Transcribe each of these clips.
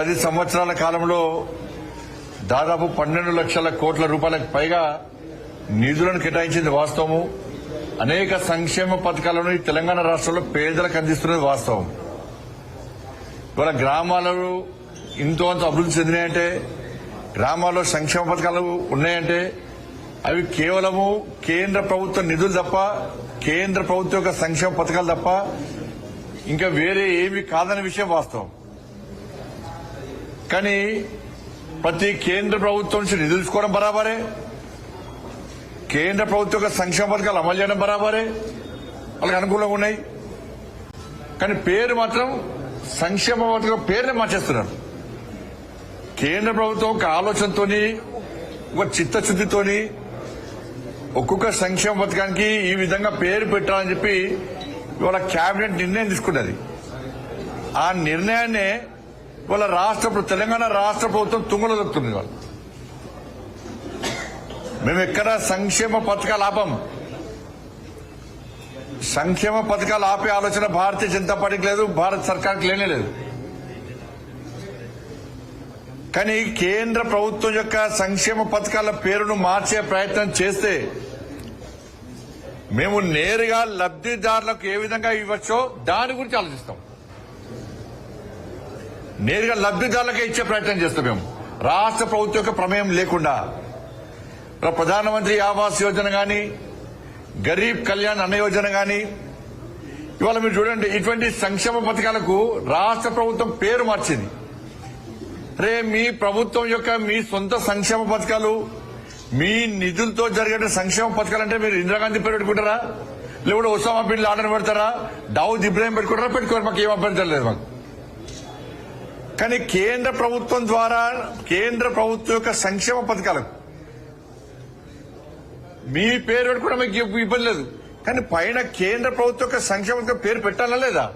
10 సంవత్సరాల కాలంలో దాదాపు 12 లక్షల కోట్ల రూపాయలకు పైగా నిధులను కేటాయించింది వాస్తవము. అనేక సంక్షేమ పథకాలను తెలంగాణ రాష్ట్రంలో పేదలకు అందిస్తున్నది వాస్తవం. ఇవాళ గ్రామాలలో ఇంతో అంత అభివృద్ధి చెందినాయంటే, గ్రామాల్లో సంక్షేమ పథకాలు ఉన్నాయంటే అవి కేవలము కేంద్ర ప్రభుత్వ నిధులు తప్ప, కేంద్ర ప్రభుత్వం యొక్క సంక్షేమ పథకాలు తప్ప ఇంకా వేరే ఏమి కాదనే విషయం వాస్తవం. కానీ ప్రతి కేంద్ర ప్రభుత్వం నుంచి నిధులు తీసుకోవడం బరాబరే, కేంద్ర ప్రభుత్వ యొక్క సంక్షేమ పథకాలు అమలు చేయడం బరాబరే, వాళ్ళకి అనుకూలంగా ఉన్నాయి. కానీ పేరు మాత్రం సంక్షేమ పథకం పేరునే మార్చేస్తున్నారు. కేంద్ర ప్రభుత్వం ఒక ఆలోచనతోని, ఒక చిత్తశుద్దితోని ఒక్కొక్క సంక్షేమ పథకానికి ఈ విధంగా పేరు పెట్టాలని చెప్పి ఇవాళ కేబినెట్ నిర్ణయం తీసుకున్నది. ఆ నిర్ణయాన్ని ఇవాళ తెలంగాణ రాష్ట్ర ప్రభుత్వం తుంగలో దొక్కుతుంది. వాళ్ళు మేము ఎక్కడ సంక్షేమ పథకాలు ఆపం. సంక్షేమ పథకాలు ఆపే ఆలోచన భారతీయ జనతా పార్టీకి లేదు, భారత సర్కార్కి లేనే లేదు. కానీ కేంద్ర ప్రభుత్వం యొక్క సంక్షేమ పథకాల పేరును మార్చే ప్రయత్నం చేస్తే మేము నేరుగా లబ్దిదారులకు ఏ విధంగా ఇవ్వచ్చో దాని గురించి ఆలోచిస్తాం. నేరుగా లబ్దిదారులకే ఇచ్చే ప్రయత్నం చేస్తాం. మేము రాష్ట్ర ప్రభుత్వం యొక్క ప్రమేయం లేకుండా ప్రధానమంత్రి ఆవాస్ యోజన గాని, గరీబ్ కళ్యాణ్ అన్న యోజన గాని, ఇవాళ మీరు చూడండి, ఇటువంటి సంక్షేమ పథకాలకు రాష్ట్ర ప్రభుత్వం పేరు మార్చింది. రే మీ ప్రభుత్వం యొక్క మీ సొంత సంక్షేమ పథకాలు, మీ నిధులతో జరిగే సంక్షేమ పథకాలు అంటే మీరు ఇందిరాగాంధీ పేరు పెట్టుకుంటారా, లేకపోతే ఒసామా బిన్ లాడెన్ పెడతారా, దావుద్ ఇబ్రాహిం పెట్టుకుంటారా? పెట్టుకోరు, మాకు ఏం అభ్యంతరం లేదు మాకు. కానీ కేంద్ర ప్రభుత్వం ద్వారా కేంద్ర ప్రభుత్వం యొక్క సంక్షేమ పథకాలకు మీ పేరు పెట్టుకోవడం మీకు ఇబ్బంది లేదు. కానీ పైన కేంద్ర ప్రభుత్వం యొక్క సంక్షేమ పథకం పేరు పెట్టాలా లేదా?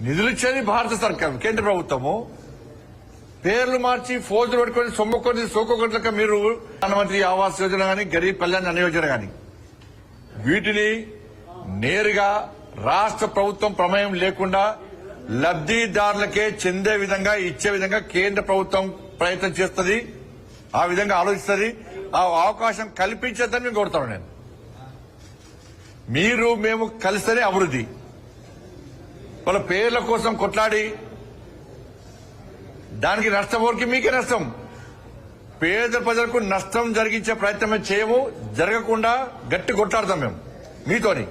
నిధులు ఇచ్చేది భారత సర్కార్, కేంద్ర ప్రభుత్వము. పేర్లు మార్చి ఫోజులు పెట్టుకుని సొమ్ముకొని సోకొక మీరు ప్రధానమంత్రి ఆవాస్ యోజన గాని, గరీబ్ కళ్యాణ్ అన్న యోజన గాని, వీటిని నేరుగా రాష్ట్ర ప్రభుత్వం ప్రమేయం లేకుండా లబ్దిదారులకే చెందే విధంగా ఇచ్చే విధంగా కేంద్ర ప్రభుత్వం ప్రయత్నం చేస్తుంది. ఆ విధంగా ఆలోచిస్తుంది. ఆ అవకాశం కల్పించేద్దని మేము కోరుతాను. నేను మీరు మేము కలిస్తేనే అభివృద్ధి. వాళ్ళ పేర్ల కోసం కొట్లాడి దానికి నష్టం వరకు మీకే నష్టం. పేద ప్రజలకు నష్టం జరిగించే ప్రయత్నం చేయము. జరగకుండా గట్టి కొట్లాడతాం మేము మీతోని.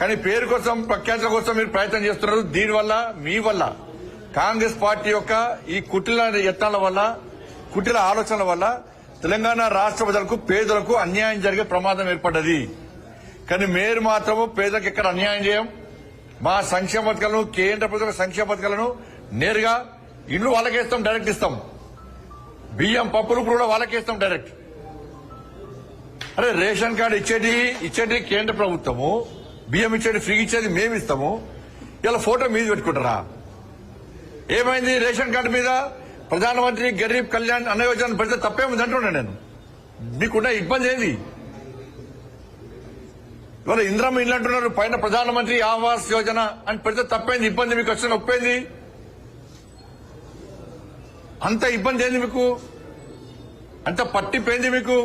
కానీ పేరు కోసం, ప్రఖ్యాతుల కోసం మీరు ప్రయత్నం చేస్తున్నారు. దీనివల్ల మీ వల్ల కాంగ్రెస్ పార్టీ యొక్క ఈ కుటిల యత్నాల వల్ల, కుటిల ఆలోచనల వల్ల తెలంగాణ రాష్ట్ర ప్రజలకు, పేదలకు అన్యాయం జరిగే ప్రమాదం ఏర్పడ్డది. కానీ మీరు మాత్రము పేదలకు ఎక్కడ అన్యాయం చేయం. మా సంక్షేమ పథకాలను, కేంద్ర ప్రభుత్వ సంక్షేమ పథకాలను నేరుగా ఇల్లు వాళ్ళకేస్తాం, డైరెక్ట్ ఇస్తాం. బియ్యం పప్పులు కూడా వాళ్ళకేస్తాం డైరెక్ట్. అరే రేషన్ కార్డు ఇచ్చేది కేంద్ర ప్రభుత్వము, బియ్యం ఇచ్చేది ఫ్రీ ఇచ్చేది మేము ఇస్తాము. ఇలా ఫోటో మీద పెట్టుకుంటారా? ఏమైంది? రేషన్ కార్డు మీద ప్రధానమంత్రి గరీబ్ కళ్యాణ్ అన్న యోజన పెడితే తప్పేముంది అంటున్నా నేను. మీకున్న ఇబ్బంది ఏంది? ఇవాళ ఇందిరమ్మ ఇల్లు అంటున్నారు, పైన ప్రధానమంత్రి ఆవాస్ యోజన అని పెడితే తప్పైంది, ఇబ్బంది మీకు వచ్చిన ఒప్పైంది. అంత ఇబ్బంది ఏంది మీకు? అంత పట్టిపోయింది మీకు?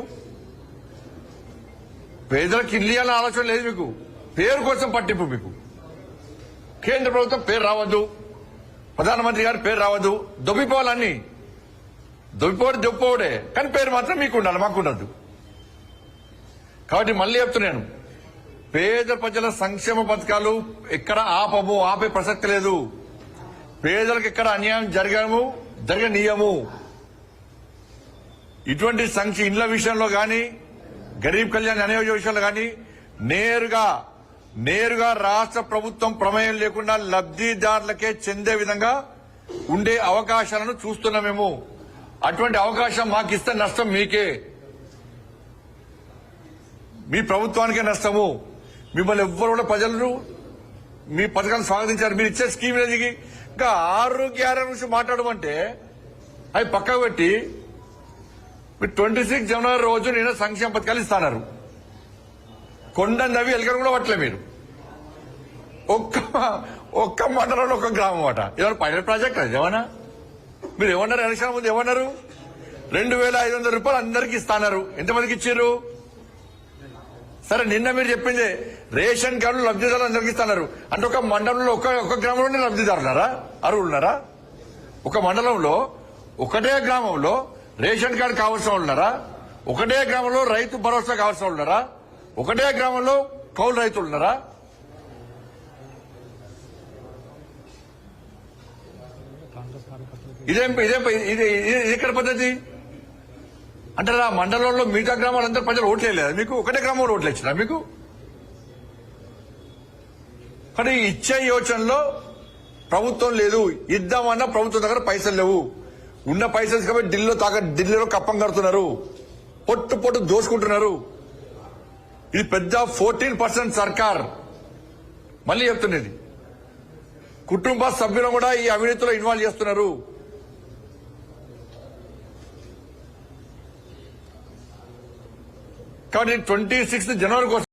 పేదలకు ఇల్లు ఇవ్వాలని ఆలోచన లేదు మీకు. పేరు కోసం పట్టింపు మీకు. కేంద్ర ప్రభుత్వం పేరు రావద్దు, ప్రధానమంత్రి గారి పేరు రావద్దు, దొబ్బిపోవాలన్నీ. దొబ్బిపోవడే, కానీ పేరు మాత్రం మీకు ఉండాలి, మాకు ఉండద్దు. కాబట్టి మళ్ళీ చెప్తున్నాను, పేద ప్రజల సంక్షేమ పథకాలు ఎక్కడ ఆపము, ఆపే ప్రసక్తి లేదు. పేదలకు ఎక్కడ అన్యాయం జరగనీయము. ఇటువంటి ఇండ్ల విషయంలో గాని, గరీబ్ కళ్యాణ్ అనే విషయంలో గాని నేరుగా రాష్ట్ర ప్రభుత్వం ప్రమేయం లేకుండా లబ్దిదారులకే చెందే విధంగా ఉండే అవకాశాలను చూస్తున్నాం మేము. అటువంటి అవకాశం మాకు ఇస్తే నష్టం మీకే, మీ ప్రభుత్వానికే నష్టము. మిమ్మల్ని ఎవ్వరు కూడా ప్రజలు మీ పథకాన్ని స్వాగతించారు. మీరు ఇచ్చే స్కీమ్ దిగి ఇంకా ఆరోగ్య గురించి మాట్లాడమంటే అవి పక్కకు పెట్టి మీరు 26 జనవరి రోజు నేను సంక్షేమ పథకాలు ఇస్తాన్నారు. కొండ నవి ఎలకలు కూడా పట్టలే మీరు. ఒక్క ఒక్క మండలంలో ఒక గ్రామం అట. ఏమన్నా పైలట్ ప్రాజెక్ట్ అది ఏమన్నా? మీరు ఏమన్నారు ఎలక్షన్ ముందు ఏమన్నారు? 2,500 రూపాయలు అందరికి ఇస్తాన్నారు. ఎంతమందికి ఇచ్చారు? సరే నిన్న మీరు చెప్పింది రేషన్ కార్డులు లబ్ధిదారులు అందరికి ఇస్తున్నారు అంటే ఒక మండలంలో ఒక గ్రామంలోనే లబ్ధిదారులారా అర్హులున్నారా? ఒక మండలంలో ఒకటే గ్రామంలో రేషన్ కార్డు కావాల్సిన వాళ్ళు ఉన్నారా? ఒకటే గ్రామంలో రైతు భరోసా కావాల్సిన వాళ్ళు ఉన్నారా? ఒకటే గ్రామంలో కౌలు రైతులు ఉన్నారా? ఇదేం ఇది ఇక్కడ పద్ధతి అంటే ఆ మండలంలో మిగతా గ్రామాలందరూ ప్రజలు ఓట్లు వేయలేదు మీకు? ఒకటే గ్రామంలో ఓట్లు ఇచ్చినా మీకు? కానీ ఇచ్చే యోచనలో ప్రభుత్వం లేదు. ఇద్దామన్నా ప్రభుత్వం దగ్గర పైసలు లేవు. ఉన్న పైసలు కాబట్టి ఢిల్లీలో కప్పం కడుతున్నారు, పొట్టు దోసుకుంటున్నారు. ఇది పెద్ద 14% సర్కార్. మళ్ళీ చెప్తున్నది కుటుంబ సభ్యులను కూడా ఈ అవినీతిలో ఇన్వాల్వ్ చేస్తున్నారు. కాబట్టి 26 జనవరి కోసం